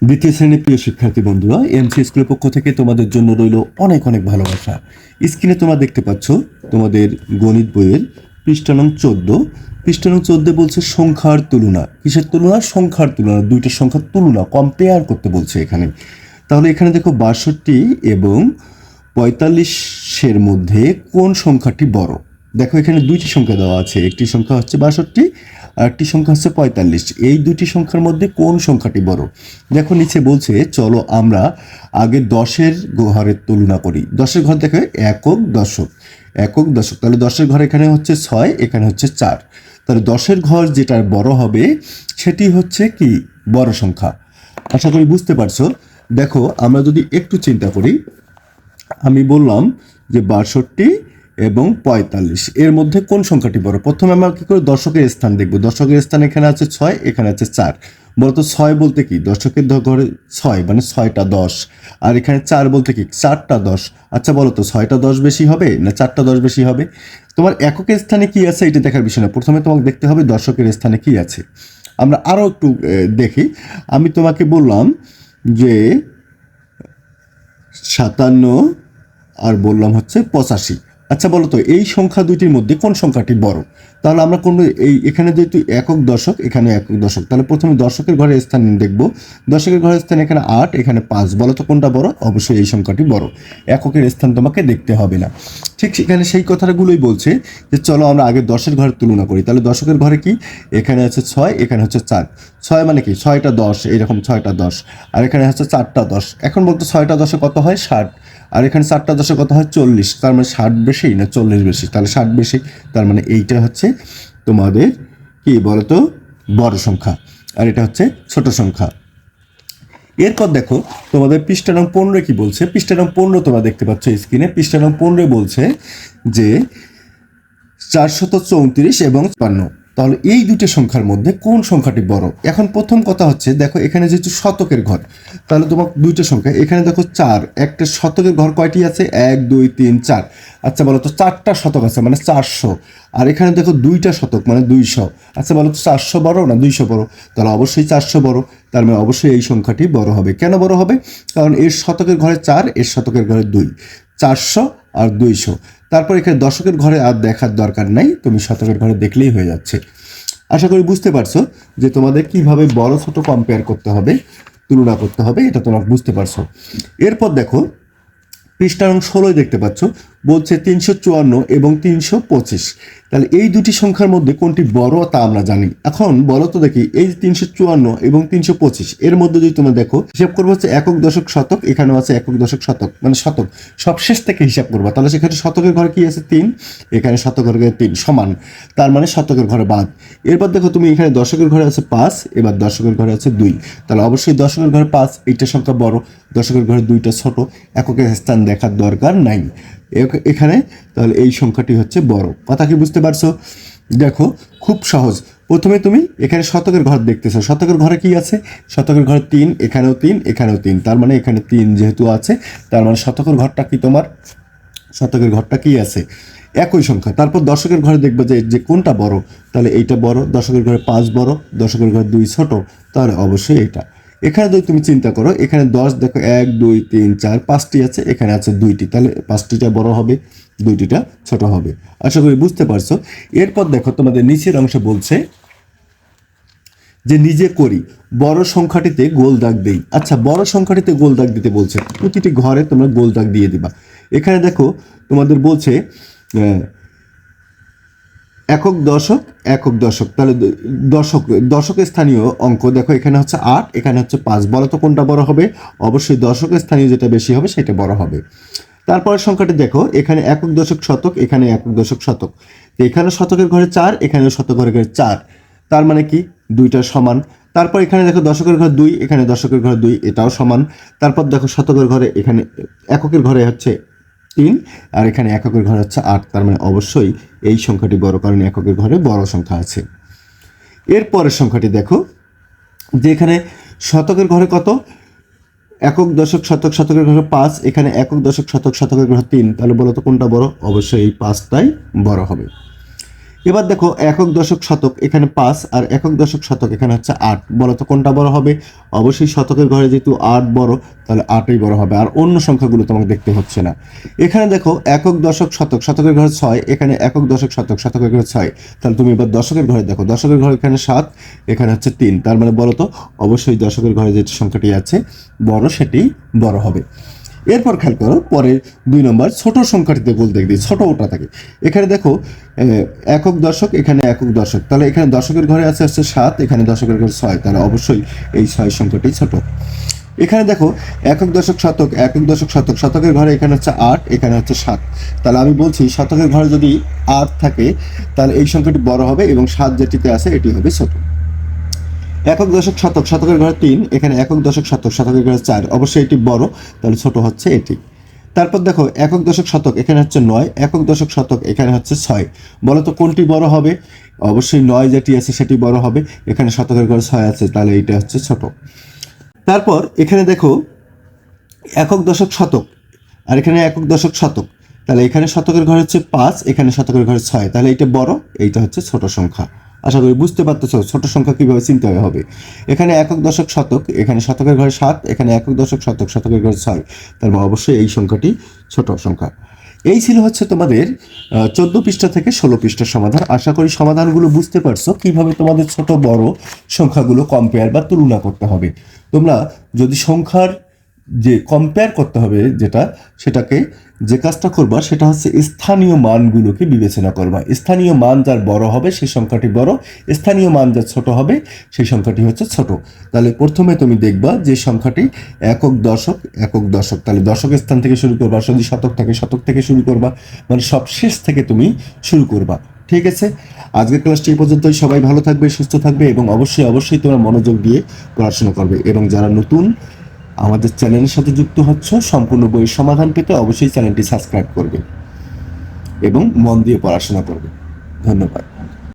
দ্বিতীয় শ্রেণীর প্রিয় শিক্ষার্থী বন্ধুরা, এমসি স্কুলের পক্ষ থেকে তোমাদের জন্য রইল অনেক অনেক ভালোবাসা। স্ক্রিনে তোমরা দেখতে পাচ্ছ তোমাদের গণিত বইয়ের পৃষ্ঠা নং 14। পৃষ্ঠা নং 14 বলছে সংখ্যার তুলনা। কিসের তুলনা? সংখ্যার তুলনা। দুইটা সংখ্যার তুলনা, কম্পেয়ার করতে বলছে এখানে। তাহলে এখানে দেখো 62 এবং 45-এর মধ্যে কোন সংখ্যাটি বড়? দেখো এখানে দুইটি সংখ্যা দেওয়া আছে, একটি সংখ্যা হচ্ছে 62 আর একটি সংখ্যা হচ্ছে 45। এই দুটি সংখ্যার মধ্যে কোন সংখ্যাটি বড়? দেখো নিচে বলছে চলো আমরা আগে 10-এর ঘরের তুলনা করি। 10-এর ঘর দেখো একক দশক, একক দশক। তাহলে 10-এর ঘর এখানে হচ্ছে 6, এখানে হচ্ছে 4। তাহলে 10-এর ঘর যেটা বড় হবে সেটি হচ্ছে কি বড় সংখ্যা। আশা করি বুঝতে পারছো। দেখো আমরা যদি একটু চিন্তা করি, আমি বললাম যে 62 এবং 45 এর মধ্যে কোন সংখ্যাটি বড়? প্রথমে আমরা কি করে দশকের স্থান দেখব। দশকের স্থান এখানে আছে 6, এখানে আছে 4। বলতো 6 বলতে কি দশকের ঘরে 6 মানে 6টা 10, আর এখানে 4 বলতে কি 4টা 10। আচ্ছা বলো তো 6টা 10 বেশি হবে না 4টা 10 বেশি হবে? তোমার এককের স্থানে কি আছে এটা দেখার বিষয় না, প্রথমে তোমাকে দেখতে হবে দশকের স্থানে কি আছে। আমরা আরও একটু দেখি। আমি তোমাকে বললাম যে 57 আর বললাম হচ্ছে 85। আচ্ছা বলো তো এই সংখ্যা দুইটির মধ্যে কোন সংখ্যাটি বড়? তাহলে আমরা কোন এখানে যেহেতু একক দশক, এখানে একক দশক, তাহলে প্রথমে দশকের ঘরের স্থান দেখব। দশকের ঘরের স্থান এখানে 8, এখানে 5। বলো তো কোনটা বড়? অবশ্যই এই সংখ্যাটি বড়। এককের স্থান তোমাকে দেখতে হবে না। ঠিক সেখানে সেই কথাগুলোই বলছে যে চলো আমরা আগে 10-এর ঘরের তুলনা করি। তাহলে দশকের ঘরে কি এখানে আছে 6, এখানে হচ্ছে 4। 6 মানে কি 6টা 10, এইরকম 6টা 10, আর এখানে হচ্ছে 4টা 10। এখন বলতো 6টা 10-এ কত হয়? 60। আর এখানে 4টা 10-এ কত হয়? 40। তার মানে 60 বেশি না 40 বেশি? তাহলে 60 বেশি। তার মানে এইটা হচ্ছে তোমাদের কি বলতো বড় সংখ্যা, আর এটা হচ্ছে ছোট সংখ্যা। এরপর দেখো তোমাদের পৃষ্ঠা নং 15 কি বলছে। পৃষ্ঠা নং 15 তোমরা দেখতে পাচ্ছ স্ক্রিনে। পৃষ্ঠা নং 15 বলছে যে 434 এবং 56। তাহলে এই দুটো সংখ্যার মধ্যে কোন সংখ্যাটি বড়? এখন প্রথম কথা হচ্ছে দেখো এখানে যেহেতু শতকের ঘর, তাহলে তোমার দুইটা সংখ্যা এখানে দেখো 4, একটা শতকের ঘর কয়টি আছে? 1 2 3 4। আচ্ছা বলো তো 4টা শতক আছে মানে 400, আর এখানে দেখো দুইটা শতক মানে 200। আচ্ছা বলো তো 400 বড় না 200 বড়? তাহলে অবশ্যই 400 বড়। তার মানে অবশ্যই এই সংখ্যাটি বড় হবে। কেন বড় হবে? কারণ এর শতকের ঘরে 4, এর শতকের ঘরে 2। 400 আর 200। তারপর এখানে দশকের ঘরে আর দেখার দরকার নাই, তুমি শতকের ঘরে দেখলেই হয়ে যাচ্ছে। আশা করি বুঝতে পারছো যে তোমাদের কিভাবে বড় ছোট কম্পেয়ার করতে হবে, তুলনা করতে হবে, এটা তোমরা বুঝতে পারছো। এরপর দেখো পৃষ্ঠা নং 16 দেখতে পাচ্ছ, বলছে 354 এবং 325। তাহলে এই দুটি সংখ্যার মধ্যে কোনটি বড় তা আমরা জানি। এখন বলো তো দেখি এই 354 এবং 325 এর মধ্যে যদি তোমরা দেখো হিসাব করবো হচ্ছে একক দশক শতক, এখানেও আছে একক দশক শতক মানে শতক, সব শেষ থেকে হিসাব করবা। তাহলে সেখানে শতকের ঘরে কি আছে? 3, এখানে শতকের ঘরে 3 সমান, তার মানে শতকের ঘরে বাদ। এরপর দেখো তুমি এখানে দশকের ঘরে আছে 5, এবার দশকের ঘরে আছে 2। তাহলে অবশ্যই দশকের ঘরে 5 এইটা সংখ্যা বড়, দশকের ঘরে 2টা ছোট, এককের স্থান দেখার দরকার নাই এখানে। তাহলে এই সংখ্যাটি হচ্ছে বড়। কথা কি বুঝতে পারছো? দেখো খুব সহজ। প্রথমে তুমি এখানে শতকের ঘর দেখতেছো, শতকের ঘরে কি আছে? শতকের ঘরে 3, এখানেও 3, এখানেও 3। তার মানে এখানে 3 যেহেতু আছে, তার মানে শতকের ঘরটা কি তোমার? শতকের ঘরটা কি আছে? একই সংখ্যা। তারপর দশকের ঘরে দেখবে যে কোনটা বড়, তাহলে এইটা বড়। দশকের ঘরে 5 বড়, দশকের ঘরে 2 ছোট, তাহলে অবশ্যই এটা। এখানে যদি তুমি চিন্তা করো এখানে 10 দেখো 1 2 3 4 5টি আছে, এখানে আছে 2টি, তাহলে 5টিটা বড় হবে, 2টিটা ছোট হবে। আশা করি বুঝতে পারছো। এরপর দেখো তোমাদের নিচের অংশে বলছে যে নিজে করি, বড় সংখ্যাটিতে গোল দাগ দেই। আচ্ছা বড় সংখ্যাটিতে গোল দাগ দিতে বলছে, প্রতিটি ঘরে তোমরা গোল দাগ দিয়ে দিবা। এখানে দেখো তোমাদের বলছে একক দশক, একক দশক। তাহলে দশকের স্থানীয় অঙ্ক দেখো এখানে হচ্ছে 8, এখানে হচ্ছে 5। বলো তো কোনটা বড় হবে? অবশ্যই দশকের স্থানীয় যেটা বেশি হবে সেটা বড় হবে। তারপরের সংখ্যাটি দেখো এখানে একক দশক শতক, এখানে একক দশক শতক। এখানে শতকের ঘরে 4, এখানে শতকের ঘরে 4। তার মানে কি দুইটা সমান। তারপর এখানে দেখো দশকের ঘরে 2, এখানে দশকের ঘরে 2, এটাও সমান। তারপর দেখো শতকের ঘরে এখানে এককের ঘরে হচ্ছে 3, আর এখানে এককের ঘরে হচ্ছে 8। তার মানে অবশ্যই এই সংখ্যাটি বড়, কারণ এককের ঘরে বড় সংখ্যা আছে। এর পরের সংখ্যাটি দেখো যে এখানে শতকের ঘরে কত? একক দশক শতক, শতকের ঘরে 5, এখানে একক দশক শতক, শতকের ঘরে 3। তাহলে বলো তো কোনটা বড়? অবশ্যই এই 5টাই বড় হবে। এবার দেখো একক দশক শতক এখানে 5 আর একক দশক শতক এখানে হচ্ছে 8। বলো তো কোনটা বড় হবে? অবশ্যই শতকের ঘরে যেহেতু 8 বড়, তাহলে 8ই বড় হবে, আর অন্য সংখ্যাগুলো তোমাকে দেখতে হচ্ছে না। এখানে দেখো একক দশক শতক শতকের ঘরে 6, এখানে একক দশক শতক শতকের ঘরে 6। তাহলে তুমি এবার দশকের ঘরে দেখো, দশকের ঘরে এখানে 7, এখানে হচ্ছে 3। তার মানে বলো তো অবশ্যই দশকের ঘরে যে সংখ্যাটি আছে বড়, সেটি বড় হবে। এরপর খেয়াল করো পরে 2 নম্বর ছোট সংখ্যাটিতে বলতে দেখি ছোট ওটা থাকে। এখানে দেখো একক দশক, এখানে একক দশক, তাহলে এখানে দশকের ঘরে আছে হচ্ছে 7, এখানে দশকের ঘরে 6, তাহলে অবশ্যই এই 6 সংখ্যাটি ছোট। এখানে দেখো একক দশক শতক, একক দশক শতক, শতকের ঘরে এখানে হচ্ছে 8, এখানে হচ্ছে 7। তাহলে আমি বলছি শতকের ঘরে যদি 8 থাকে তাহলে এই সংখ্যাটি বড় হবে এবং 7 যেটিতে আছে এটি হবে ছোট। একক দশক শতক শতকের ঘরে 3, এখানে একক দশক শতক শতকের ঘরে 4, অবশ্যই এটি বড়, তাহলে ছোট হচ্ছে এটি। তারপর দেখো একক দশক শতক এখানে হচ্ছে 9, একক দশক শতক এখানে হচ্ছে 6। বলো তো কোনটি বড় হবে? অবশ্যই 9 যেটি আছে সেটি বড় হবে, এখানে শতকের ঘরে 6 আছে, তাহলে এইটা হচ্ছে ছোট। তারপর এখানে দেখো একক দশক শতক আর এখানে একক দশক শতক, তাহলে এখানে শতকের ঘরে হচ্ছে 5, এখানে শতকের ঘরে 6, তাহলে এইটা বড়, এইটা হচ্ছে ছোট সংখ্যা। আশা করি বুঝতে পারতেছো ছোট সংখ্যা কিভাবে চিনতে হবে। এখানে একক দশক শতক, এখানে শতকের ঘরে 7, এখানে একক দশক শতক শতকের ঘরে 6, তার মানে অবশ্যই এই সংখ্যাটি ছোট সংখ্যা। এই ছিল হচ্ছে তোমাদের 14 পৃষ্ঠা থেকে 16 পৃষ্ঠার সমাধান। আশা করি সমাধানগুলো বুঝতে পারছো কিভাবে তোমাদের ছোট বড় সংখ্যাগুলো কম্পেয়ার বা তুলনা করতে হবে। তোমরা যদি সংখ্যার যে কম্পেয়ার করতে হবে সেটাকে যে কাজটা করবা সেটা হচ্ছে স্থানীয় মানগুলোকে বিবেচনা করবা। স্থানীয় মান যার বড় হবে সেই সংখ্যাটি বড়, স্থানীয় মান যার ছোট হবে সেই সংখ্যাটি হচ্ছে ছোট। তাহলে প্রথমে তুমি দেখবা যে সংখ্যাটি একক দশক, একক দশক, তাহলে দশক স্থান থেকে শুরু করবা, যদি শতক থাকে শতক থেকে শুরু করবা, মানে সব শেষ থেকে তুমি শুরু করবা। ঠিক আছে, আজকের ক্লাসটি এই পর্যন্তই। সবাই ভালো থাকবে, সুস্থ থাকবে এবং অবশ্যই অবশ্যই তোমরা মনোযোগ দিয়ে পড়াশোনা করবে। এবং যারা নতুন আমাদের চ্যানেলের সাথে যুক্ত হচ্ছ, সম্পূর্ণ বইয়ের সমাধান পেতে অবশ্যই চ্যানেলটি সাবস্ক্রাইব করবে এবং মন দিয়ে পড়াশোনা করবে। ধন্যবাদ।